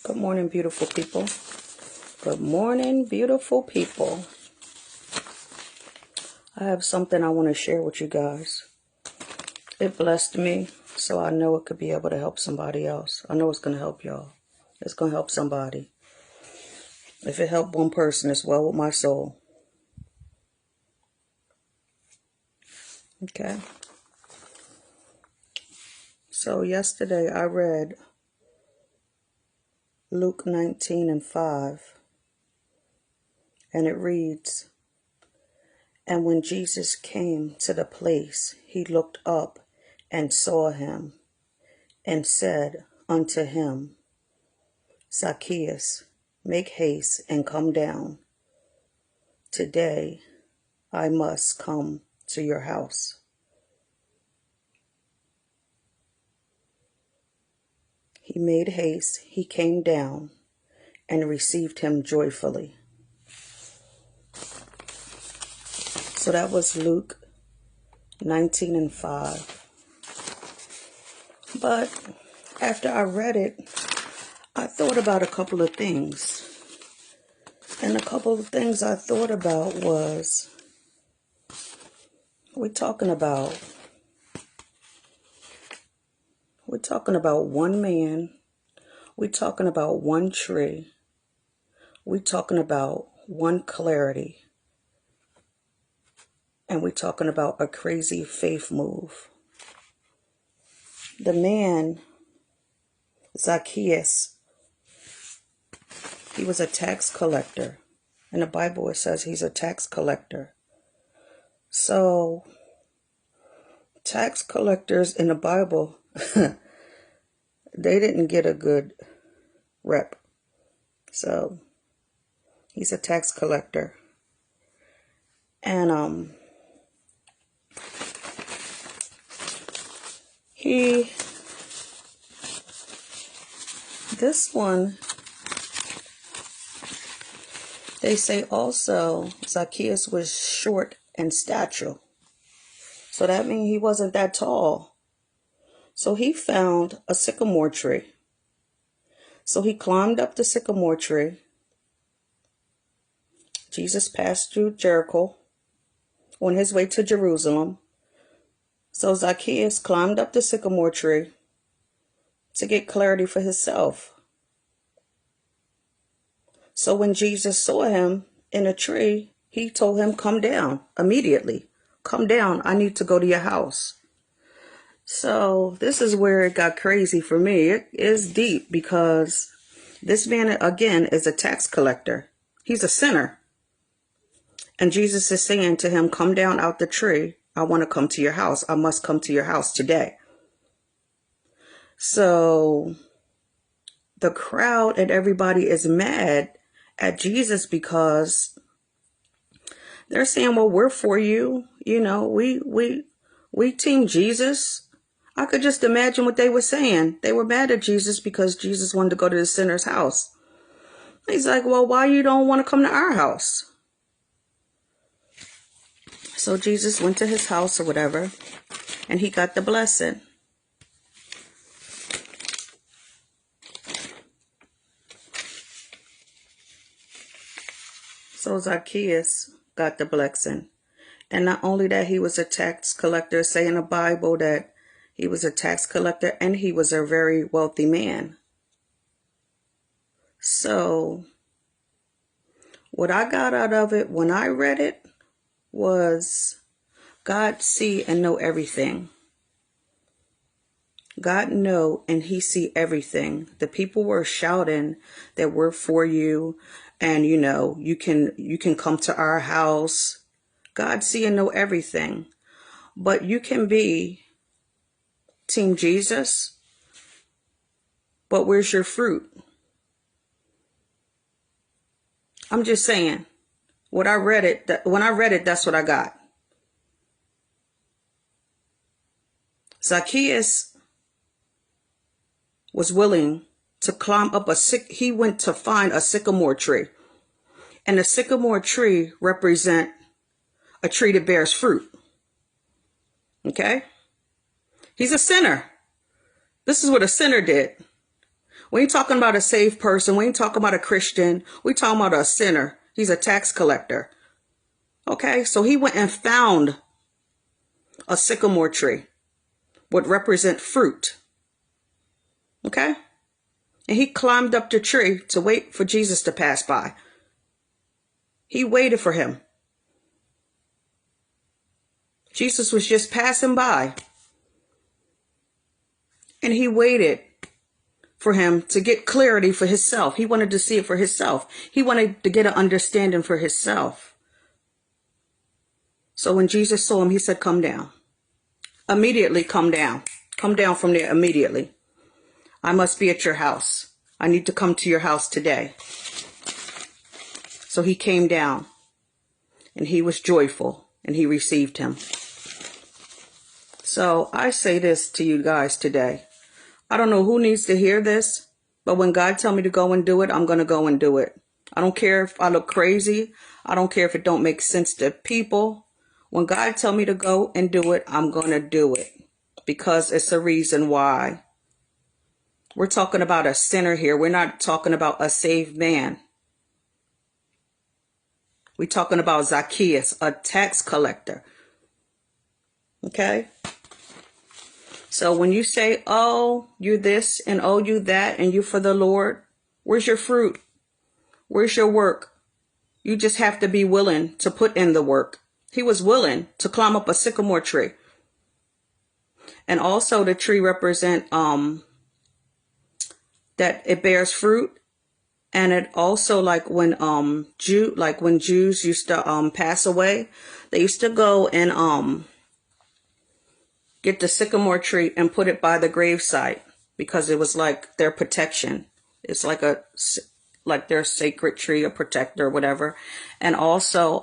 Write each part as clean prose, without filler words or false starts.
Good morning, beautiful people. Good morning, beautiful people. I have something I want to share with you guys. It blessed me, so I know it could be able to help somebody else. I know it's going to help y'all. It's going to help somebody. If it helped one person, it's well with my soul. Okay? So yesterday I read Luke 19:5, and it reads, "And when Jesus came to the place, he looked up and saw him, and said unto him, Zacchaeus, make haste and come down. Today I must come to your house." He made haste, he came down, and received him joyfully. So that was Luke 19:5. But after I read it, I thought about a couple of things. And a couple of things I thought about was, we're talking about one man, we're talking about one tree, we're talking about one clarity, and we're talking about a crazy faith move. The man, Zacchaeus, he was a tax collector. In the Bible it says he's a tax collector. So tax collectors in the Bible, they didn't get a good rep. So he's a tax collector. And this one, they say also Zacchaeus was short in stature. So that means he wasn't that tall. So he found a sycamore tree. So he climbed up the sycamore tree. Jesus passed through Jericho on his way to Jerusalem. So Zacchaeus climbed up the sycamore tree to get clarity for himself. So when Jesus saw him in a tree, he told him, "Come down immediately. Come down. I need to go to your house." So this is where it got crazy for me. It is deep because this man, again, is a tax collector. He's a sinner. And Jesus is saying to him, "Come down out the tree. I want to come to your house. I must come to your house today." So the crowd and everybody is mad at Jesus because they're saying, "Well, we're for you. You know, we team Jesus." I could just imagine what they were saying. They were mad at Jesus because Jesus wanted to go to the sinner's house. He's like, "Well, why you don't want to come to our house?" So Jesus went to his house or whatever, and he got the blessing. So Zacchaeus got the blessing. And not only that, he was a tax collector. Say in the Bible that he was a tax collector and he was a very wealthy man. So what I got out of it when I read it was God see and know everything. God know and he see everything. The people were shouting that we're for you, and you know, you can come to our house. God see and know everything. But you can be Team Jesus, but where's your fruit? I'm just saying, when I read it, that's what I got. Zacchaeus was willing to climb up he went to find a sycamore tree. And the sycamore tree represent a tree that bears fruit. Okay? He's a sinner. This is what a sinner did. We ain't talking about a saved person. We ain't talking about a Christian. We talking about a sinner. He's a tax collector. Okay, so he went and found a sycamore tree would represent fruit. Okay, and he climbed up the tree to wait for Jesus to pass by. He waited for him. Jesus was just passing by, and he waited for him to get clarity for himself. He wanted to see it for himself. He wanted to get an understanding for himself. So when Jesus saw him, he said, come down. Immediately come down. Come down from there immediately. I must be at your house. I need to come to your house today. So he came down, and he was joyful, and he received him. So I say this to you guys today. I don't know who needs to hear this, but when God tell me to go and do it, I'm going to go and do it. I don't care if I look crazy. I don't care if it don't make sense to people. When God tell me to go and do it, I'm going to do it because it's a reason why. We're talking about a sinner here. We're not talking about a saved man. We're talking about Zacchaeus, a tax collector. Okay? So when you say, oh, you this and oh, you that and you for the Lord, where's your fruit? Where's your work? You just have to be willing to put in the work. He was willing to climb up a sycamore tree. And also the tree represent that it bears fruit. And it also like when Jews used to pass away, they used to go and get the sycamore tree and put it by the gravesite because it was like their protection. It's like their sacred tree, a protector, or whatever. And also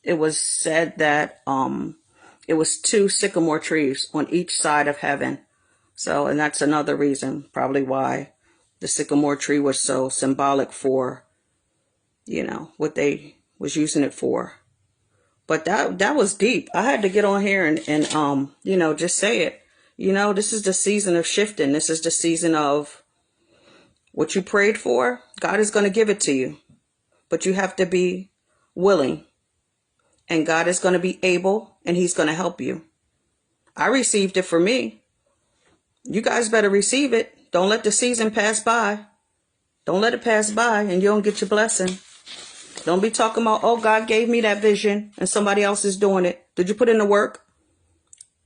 it was said that it was 2 sycamore trees on each side of heaven. So, and that's another reason probably why the sycamore tree was so symbolic for, you know, what they was using it for. But that was deep. I had to get on here and you know, just say it. You know, this is the season of shifting. This is the season of what you prayed for. God is going to give it to you. But you have to be willing. And God is going to be able, and he's going to help you. I received it for me. You guys better receive it. Don't let the season pass by. Don't let it pass by and you don't get your blessing. Don't be talking about, oh, God gave me that vision and somebody else is doing it. Did you put in the work?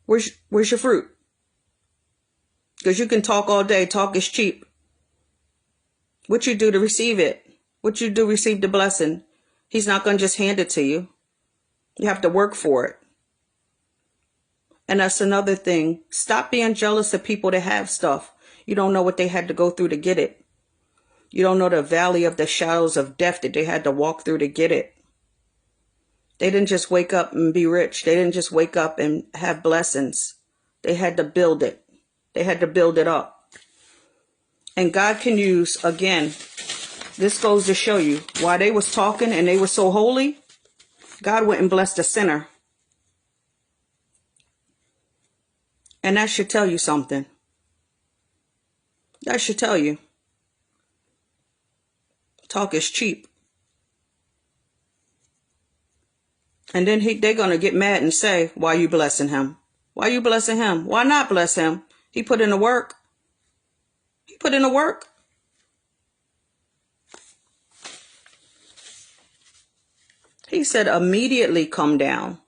Where's your fruit? Because you can talk all day. Talk is cheap. What you do to receive it? What you do receive the blessing? He's not going to just hand it to you. You have to work for it. And that's another thing. Stop being jealous of people that have stuff. You don't know what they had to go through to get it. You don't know the valley of the shadows of death that they had to walk through to get it. They didn't just wake up and be rich. They didn't just wake up and have blessings. They had to build it. They had to build it up. And God can use, again, this goes to show you, while they was talking and they were so holy, God went and blessed a sinner. And that should tell you something. That should tell you. Talk is cheap. And then they're going to get mad and say, why are you blessing him? Why are you blessing him? Why not bless him? He put in the work. He put in the work. He said, immediately come down.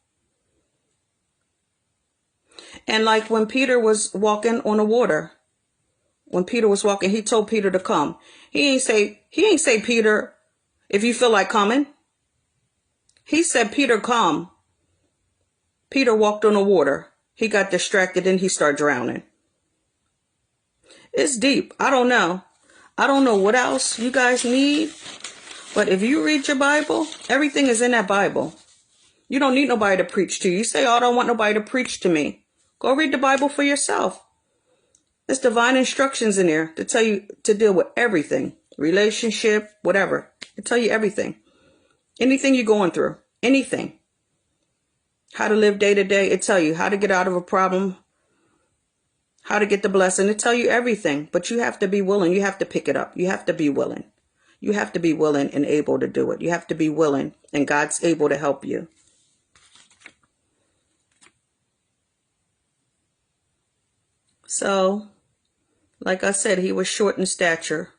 And like when Peter was walking on the water, when Peter was walking, he told Peter to come. He ain't say, Peter, if you feel like coming. He said, Peter, come. Peter walked on the water. He got distracted and he started drowning. It's deep. I don't know. I don't know what else you guys need. But if you read your Bible, everything is in that Bible. You don't need nobody to preach to you. You say, oh, I don't want nobody to preach to me. Go read the Bible for yourself. There's divine instructions in there to tell you to deal with everything. Relationship, whatever. It tell you everything. Anything you're going through. Anything. How to live day to day. It tell you how to get out of a problem. how to get the blessing. It tell you everything, but you have to be willing. You have to pick it up. You have to be willing. You have to be willing and able to do it. You have to be willing, and God's able to help you. So, like I said, he was short in stature,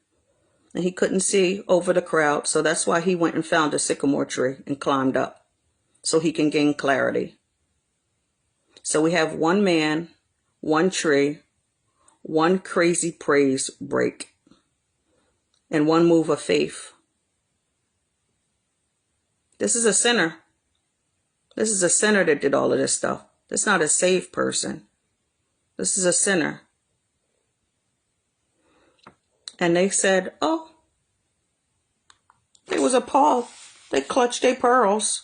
and he couldn't see over the crowd. So that's why he went and found a sycamore tree and climbed up, so he can gain clarity. So we have one man, one tree, one crazy praise break, and one move of faith. This is a sinner. This is a sinner that did all of this stuff. This is not a saved person. This is a sinner. And they said, oh, it was appalled. They clutched their pearls.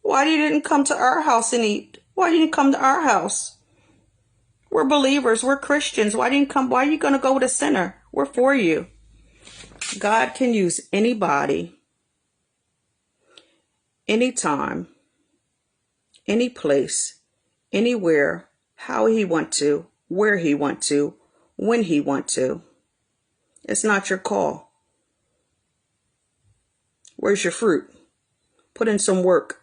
Why you didn't come to our house and eat? Why didn't you come to our house? We're believers. We're Christians. Why didn't you come? Why are you going to go with a sinner? We're for you. God can use anybody, anytime, any place, anywhere, how he want to, where he want to, when he want to. It's not your call. Where's your fruit? Put in some work.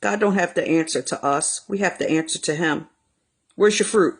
God don't have to answer to us. We have to answer to him. Where's your fruit?